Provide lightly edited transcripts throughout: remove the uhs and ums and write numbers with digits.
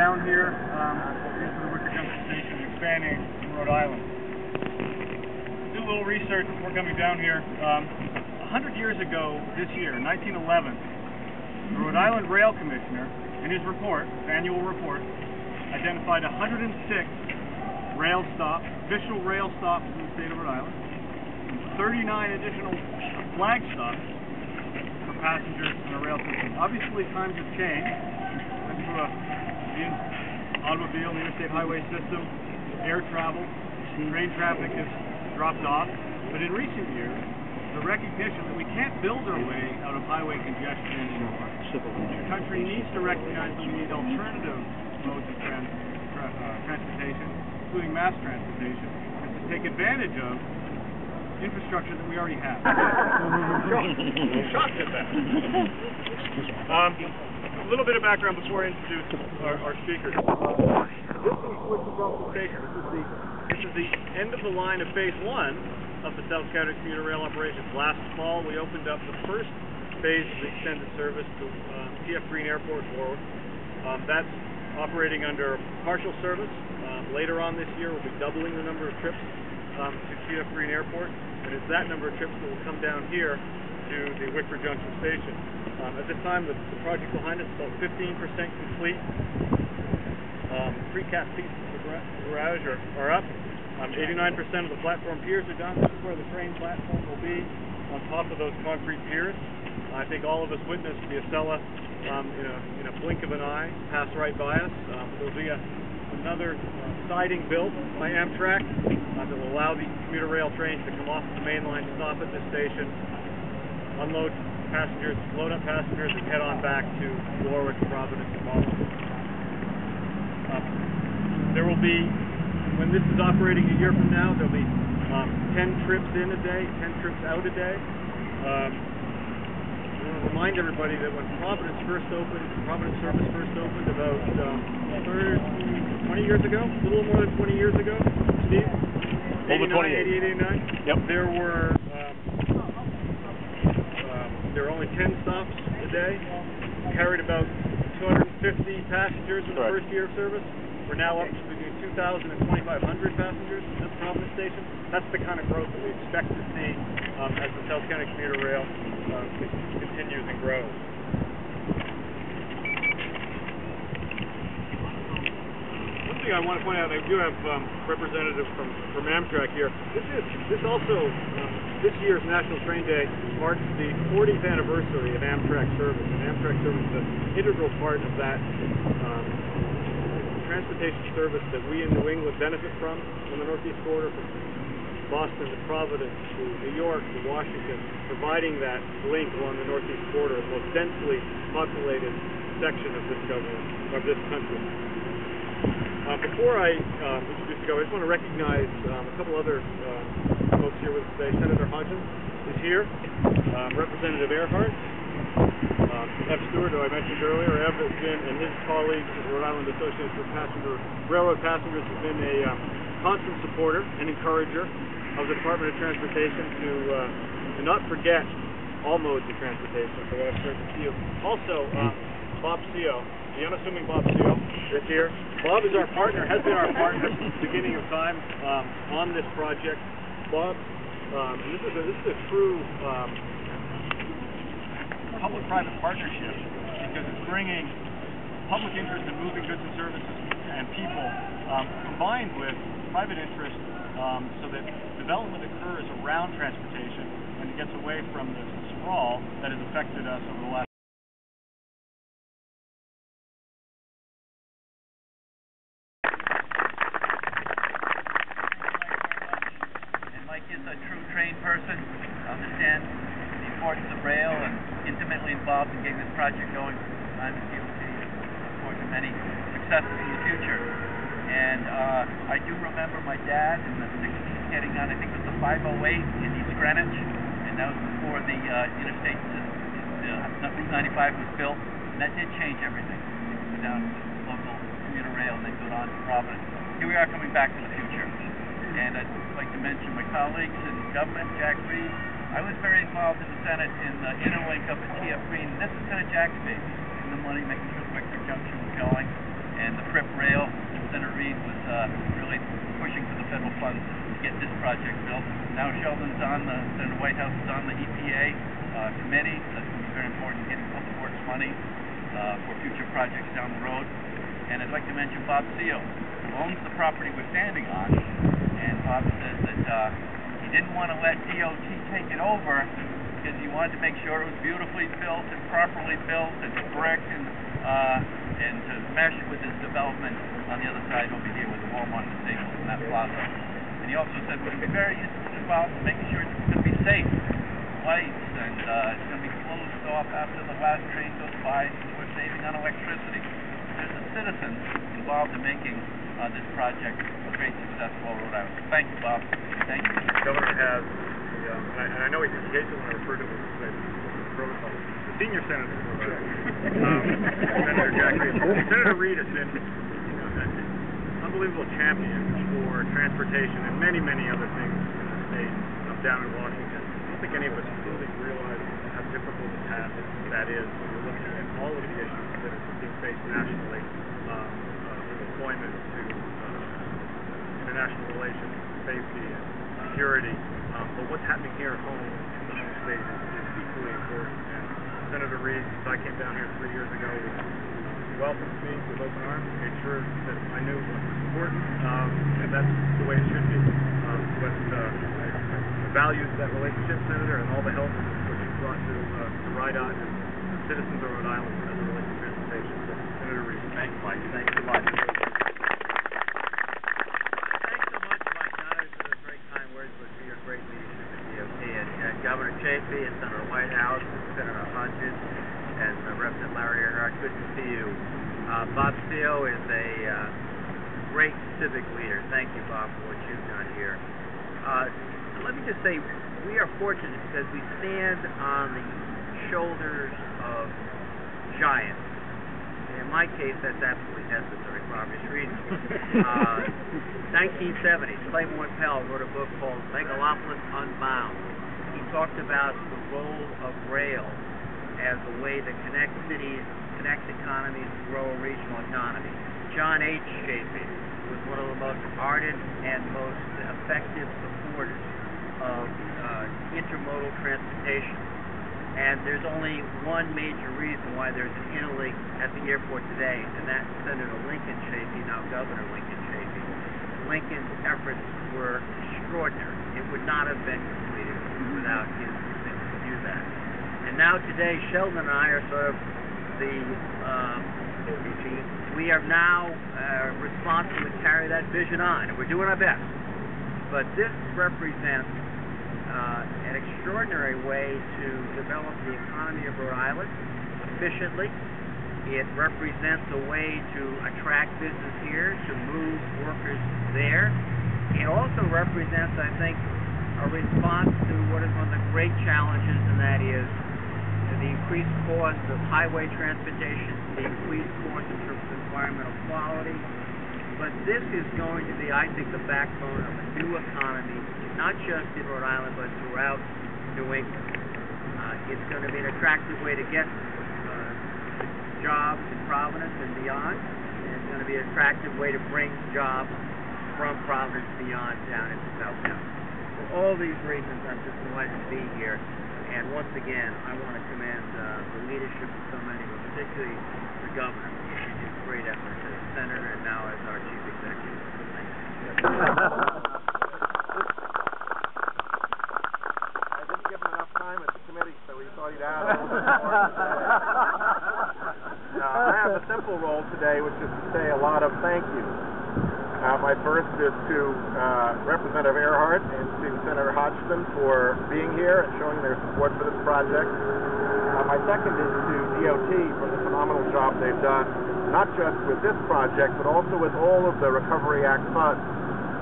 down here into the Wickford Junction station and expanding to Rhode Island. Did a little research before coming down here. 100 years ago this year, 1911, the Rhode Island Rail Commissioner, in his report, his annual report, identified 106 rail stops, official rail stops in the state of Rhode Island, and 39 additional flag stops for passengers on the rail system. Obviously, times have changed. Went through the automobile, the interstate highway system, air travel, train traffic has dropped off. But in recent years, the recognition that we can't build our way out of highway congestion anymore. The country needs to recognize that we need alternative modes of transportation, including mass transportation, and to take advantage of infrastructure that we already have. Shocked at that. A little bit of background before I introduce our speakers. This is Wickford Junction Station. This is the end of the line of Phase 1 of the South County commuter rail operations. Last fall, we opened up the first phase of the extended service to TF Green Airport forward. That's operating under partial service. Later on this year, we'll be doubling the number of trips to TF Green Airport, and it's that number of trips that will come down here to the Wickford Junction station. At this time, the project behind us is about 15% complete. Precast pieces of the garage are up. 89% of the platform piers are done. This is where the train platform will be, on top of those concrete piers. I think all of us witnessed the Acela in a blink of an eye pass right by us. There will be another siding built by Amtrak that will allow the commuter rail trains to come off the main line, stop at this station, unload passengers, load up passengers, and head on back to Warwick, Providence, and Boston. There will be, when this is operating a year from now, there will be 10 trips in a day, 10 trips out a day. I want to remind everybody that when Providence service first opened about 20 years ago, a little more than 20 years ago, Steve? Over 20 years. 88, 89? Yep. There were only 10 stops a day, carried about 250 passengers in the first year of service. We're now up to between 2,000 and 2,500 passengers at the Providence station. That's the kind of growth that we expect to see as the South County commuter rail continues and grows. One thing I want to point out, I do have representatives from Amtrak here. This year's National Train Day marks the 40th anniversary of Amtrak service, and Amtrak service is an integral part of that transportation service that we in New England benefit from on the Northeast corridor, from Boston to Providence to New York to Washington, providing that link along the Northeast corridor, the most densely populated section of this country. Before I introduce the governor, I just want to recognize a couple other folks here with us today. Senator Hodgins is here, Representative Earhart, Ev Stewart, who I mentioned earlier. Ev has been, and his colleagues at the Rhode Island Association for Railroad Passengers, has been a constant supporter and encourager of the Department of Transportation to not forget all modes of transportation. So we have to also, Bob Cioe, the unassuming Bob Cioe, is here. Bob is our partner, has been our partner since the beginning of time on this project. Bob, and this is a true public-private partnership, because it's bringing public interest in moving goods and services and people combined with private interest so that development occurs around transportation and gets away from the sprawl that has affected us over the last person, understands the importance of rail and intimately involved in getting this project going. I'm the DOT, of course, and many successes in the future. And I do remember my dad in the 60s heading on, I think it was the 508 in East Greenwich, and that was before the interstate, Route 95 was built, and that did change everything. Go down to the local commuter rail and then go on to Providence. Here we are coming back to the future. And I'd like to mention my colleagues in government, Jack Reed. I was very involved in the Senate in the interlink up at TF Green. This is kind of Jack's baby, in the money, making sure the Wickford Junction was going. and the RIP rail. Senator Reid was really pushing for the federal funds to get this project built. Now Sheldon's Senator Whitehouse is on the EPA committee. That's going to be very important, getting public works money for future projects down the road. And I'd like to mention Bob Cioe, who owns the property we're standing on. And Bob says that he didn't want to let DOT take it over because he wanted to make sure it was beautifully built and properly built and brick and to mesh with his development on the other side over here with the Walmart and Staples and that plaza. And he also said we're going to be very involved in making sure it's going to be safe, lights, and it's going to be closed off after the last train goes by, so we're saving on electricity. There's a citizen involved in making this project a great success for Rhode Island. Thank you, Bob. Thank you. The governor has, and I know he hates it when I refer to him as protocol. The senior senator, Senator Jack Reed. Senator Reid has been an unbelievable champion for transportation and many, many other things in the state down in Washington. I don't think any of us truly realize how difficult a task that is when you're looking at all of the issues that are being faced nationally, from employment to international relations, safety, and security. But what's happening here at home in the home state is equally important. And Senator Reid, since I came down here 3 years ago, welcomed me with open arms, made sure that I knew what was important, and that's the way it should be. I value that relationship, Senator, and all the help that you've brought to RIDOT and the citizens of Rhode Island as it relates to transportation. So, Senator Reid. Thanks, Mike. Thanks so much. Thanks so much, Mike, not only for those very kind words, but for your great leadership at DOT. And Governor Chafee and Senator Whitehouse and Senator Hodges and Representative RIARP, good to see you. Bob Cioe is a great civic leader. Thank you, Bob, for what you've done here. Let me just say, we are fortunate because we stand on the shoulders of giants. In my case, that's absolutely necessary for obvious reasons. 1970, Clayton Pell wrote a book called Megalopolis Unbound. He talked about the role of rail as a way to connect cities, connect economies, and grow a regional economy. John H. Chafee was one of the most ardent and most effective supporters of intermodal transportation. And there's only one major reason why there's an interlink at the airport today, and that's Senator Lincoln Chafee, now Governor Lincoln Chafee. Lincoln's efforts were extraordinary. It would not have been completed without his commitment to do that. And now today, Sheldon and I are sort of the we are now responsible to carry that vision on, and we're doing our best. But this represents an extraordinary way to develop the economy of Rhode Island efficiently. It represents a way to attract business here, to move workers there. It also represents, I think, a response to what is one of the great challenges, and that is the increased cost of highway transportation, the increased cost in terms of environmental quality. But this is going to be, I think, the backbone of a new economy, not just in Rhode Island, but throughout New England. It's going to be an attractive way to get jobs in Providence and beyond. And it's going to be an attractive way to bring jobs from Providence beyond down into Southtown. For all these reasons, I'm just delighted to be here. And once again, I want to commend the leadership of so many, but particularly the governor, who did great efforts as senator and now as our chief executive. Thank you. I didn't give him enough time at the committee, so he thought he'd add a little bit more. I have a simple role today, which is to say a lot of thank yous. My first is to Representative Earhart and to Senator Hodgson for being here and showing their support for this project. My second is to DOT for the phenomenal job they've done, not just with this project, but also with all of the Recovery Act funds.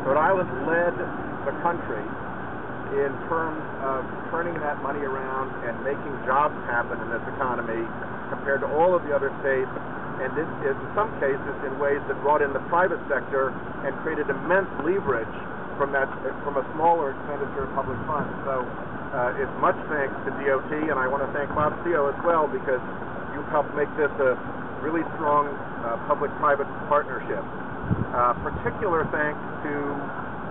Rhode Island led the country in terms of turning that money around and making jobs happen in this economy compared to all of the other states, and in some cases in ways that brought in the private sector and created immense leverage from a smaller expenditure of public funds. So it's much thanks to DOT, and I want to thank Bob Cioe as well, because you've helped make this a really strong public-private partnership. Particular thanks to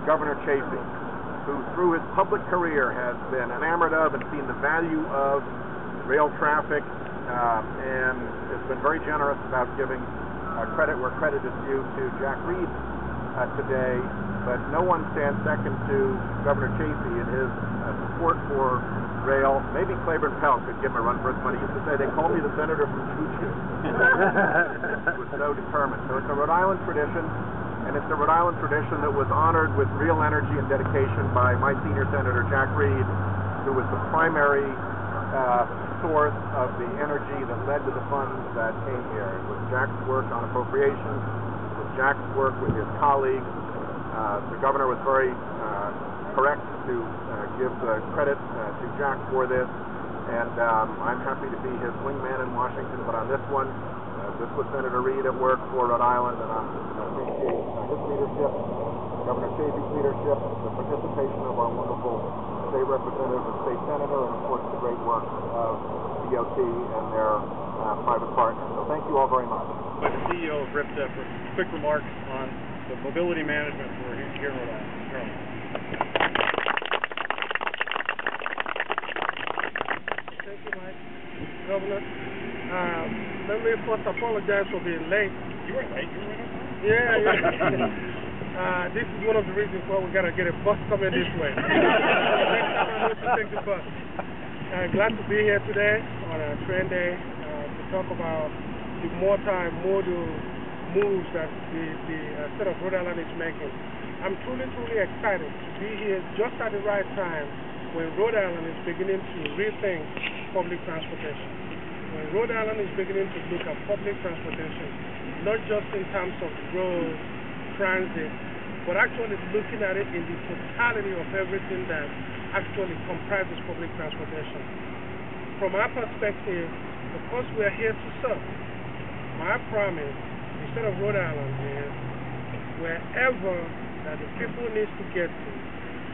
Governor Chafee, who through his public career has been enamored of and seen the value of rail traffic, and has been very generous about giving credit where credit is due to Jack Reed today. But no one stands second to Governor Chafee in his support for rail. Maybe Claiborne Pell could give him a run for his money. He used to say, they call me the senator from Choo-Choo. He was so determined. So it's a Rhode Island tradition, and it's a Rhode Island tradition that was honored with real energy and dedication by my senior senator, Jack Reed, who was the primary source of the energy that led to the funds that came here. It was Jack's work on appropriations, it was Jack's work with his colleagues. The governor was very correct to give the credit to Jack for this, and I'm happy to be his wingman in Washington, but on this one, this was Senator Reed at work for Rhode Island, and I appreciate his leadership, Governor Chafee's leadership, the participation of our wonderful state representative and state senator, and of course the great work of DOT and their private partners. So thank you all very much. By the CEO of RIPTA for quick remarks on the mobility management for here in Rhode Island. Thank you, Mike. Governor, let me first apologize for being late. You were late. You were right on time. Yeah. This is one of the reasons why we gotta get a bus coming this way. Next time I need to take the bus. Glad to be here today on a train day to talk about the multi-modal moves that the state of Rhode Island is making. I'm truly excited to be here just at the right time when Rhode Island is beginning to rethink public transportation. When Rhode Island is beginning to look at public transportation, not just in terms of road, transit, but actually looking at it in the totality of everything that actually comprises public transportation. From our perspective, of course we are here to serve. My promise, the state of Rhode Island, is wherever that the people need to get to,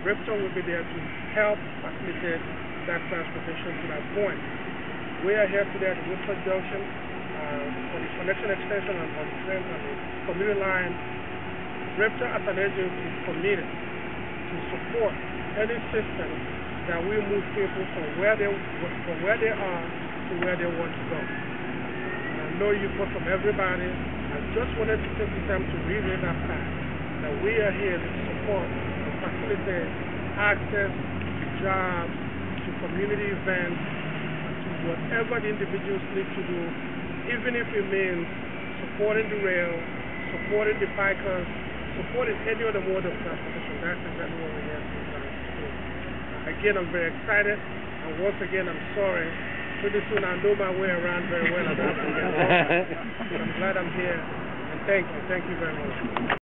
RIPTA will be there to help facilitate that transportation to that point. We are here today at the Wickford Junction for the connection extension on the train on the commuter line. RIPTA as an agency is committed to support any system that will move people from where they are to where they want to go. I know you heard from everybody. I just wanted to take the time to reiterate that fact, that we are here to support and facilitate access to jobs, to community events, and to whatever the individuals need to do, even if it means supporting the rail, supporting the bikers, supporting any other mode of transportation. That's exactly what we're here to do. Again, I'm very excited, and once again, I'm sorry. Pretty soon I know my way around very well, and I have to get lost. But I'm glad I'm here, and thank you very much.